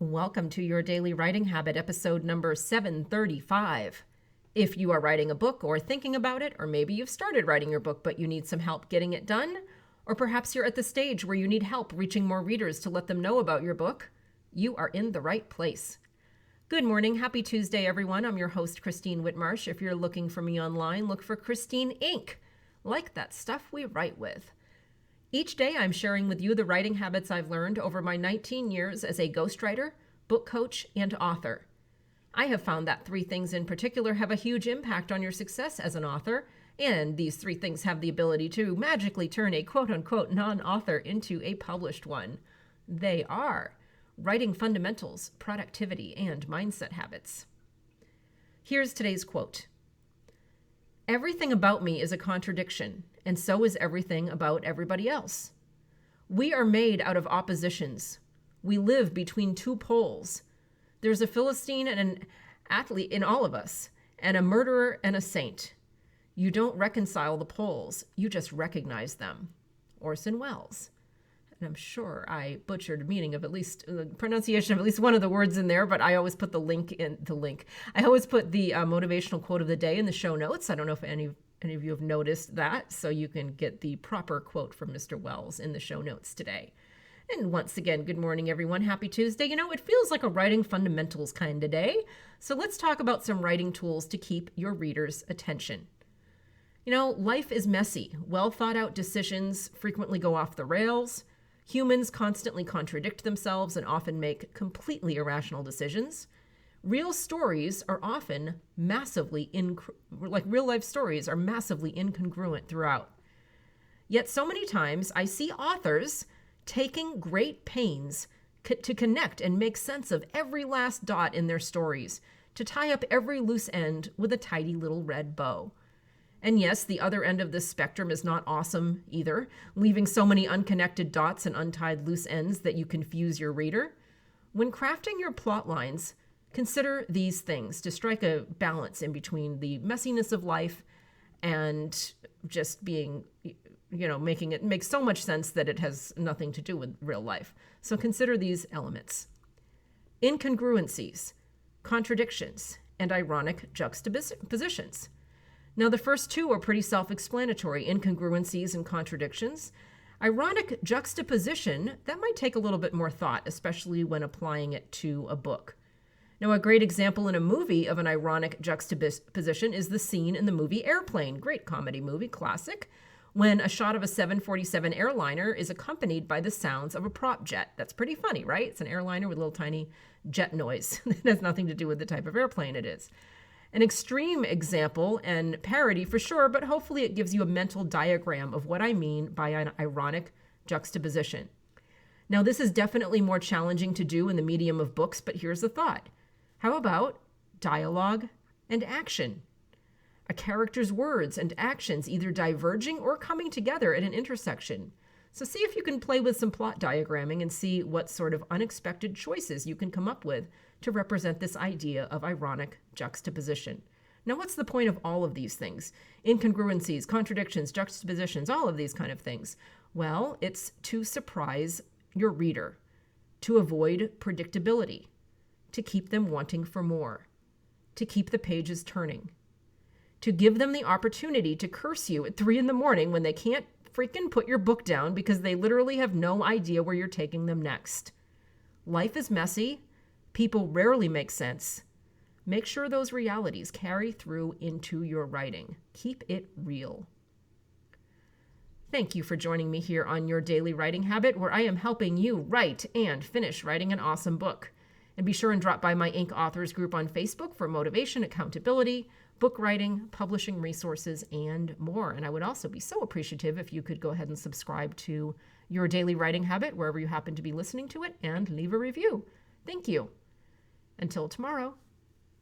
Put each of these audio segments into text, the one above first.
Welcome to Your Daily Writing Habit, episode number 735. If you are writing a book or thinking about it, or maybe you've started writing your book but you need some help getting it done, or perhaps you're at the stage where you need help reaching more readers to let them know about your book, you are in the right place. Good morning. Happy Tuesday, everyone. I'm your host, Christine Whitmarsh. If you're looking for me online, look for Christine Inc., like that stuff we write with. Each day, I'm sharing with you the writing habits I've learned over my 19 years as a ghostwriter, book coach, and author. I have found that three things in particular have a huge impact on your success as an author, and these three things have the ability to magically turn a quote-unquote non-author into a published one. They are writing fundamentals, productivity, and mindset habits. Here's today's quote. Everything about me is a contradiction, and so is everything about everybody else. We are made out of oppositions. We live between two poles. There's a philistine and an athlete in all of us, and a murderer and a saint. You don't reconcile the poles, you just recognize them. Orson Welles. And I'm sure I butchered meaning of at least the pronunciation of at least one of the words in there, but I always put I always put the motivational quote of the day in the show notes. I don't know if any of you have noticed that, so you can get the proper quote from Mr. Wells in the show notes today. And once again, good morning, everyone. Happy Tuesday. You know, it feels like a writing fundamentals kind of day. So let's talk about some writing tools to keep your readers' attention. You know, life is messy. Well thought out decisions frequently go off the rails. Humans constantly contradict themselves and often make completely irrational decisions. Real stories are often real life stories are massively incongruent throughout. Yet so many times I see authors taking great pains to connect and make sense of every last dot in their stories, to tie up every loose end with a tidy little red bow. And yes, the other end of this spectrum is not awesome either, leaving so many unconnected dots and untied loose ends that you confuse your reader. When crafting your plot lines, consider these things to strike a balance in between the messiness of life and just being, making it make so much sense that it has nothing to do with real life. So consider these elements: incongruencies, contradictions, and ironic juxtapositions. Now, the first two are pretty self-explanatory: incongruencies and contradictions. Ironic juxtaposition, that might take a little bit more thought, especially when applying it to a book. Now, a great example in a movie of an ironic juxtaposition is the scene in the movie Airplane, great comedy movie, classic, when a shot of a 747 airliner is accompanied by the sounds of a prop jet. That's pretty funny, right? It's an airliner with a little tiny jet noise. It has nothing to do with the type of airplane it is. An extreme example and parody for sure, but hopefully it gives you a mental diagram of what I mean by an ironic juxtaposition. Now, this is definitely more challenging to do in the medium of books, but here's the thought. How about dialogue and action? A character's words and actions either diverging or coming together at an intersection. So see if you can play with some plot diagramming and see what sort of unexpected choices you can come up with to represent this idea of ironic juxtaposition. Now, what's the point of all of these things? Incongruencies, contradictions, juxtapositions, all of these kind of things. Well, it's to surprise your reader, to avoid predictability, to keep them wanting for more, to keep the pages turning, to give them the opportunity to curse you at 3 a.m. when they can't freaking put your book down because they literally have no idea where you're taking them next. Life is messy. People rarely make sense. Make sure those realities carry through into your writing. Keep it real. Thank you for joining me here on Your Daily Writing Habit, where I am helping you write and finish writing an awesome book. And be sure and drop by my Inc. Authors group on Facebook for motivation, accountability, book writing, publishing resources, and more. And I would also be so appreciative if you could go ahead and subscribe to Your Daily Writing Habit wherever you happen to be listening to it and leave a review. Thank you. Until tomorrow,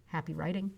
happy writing.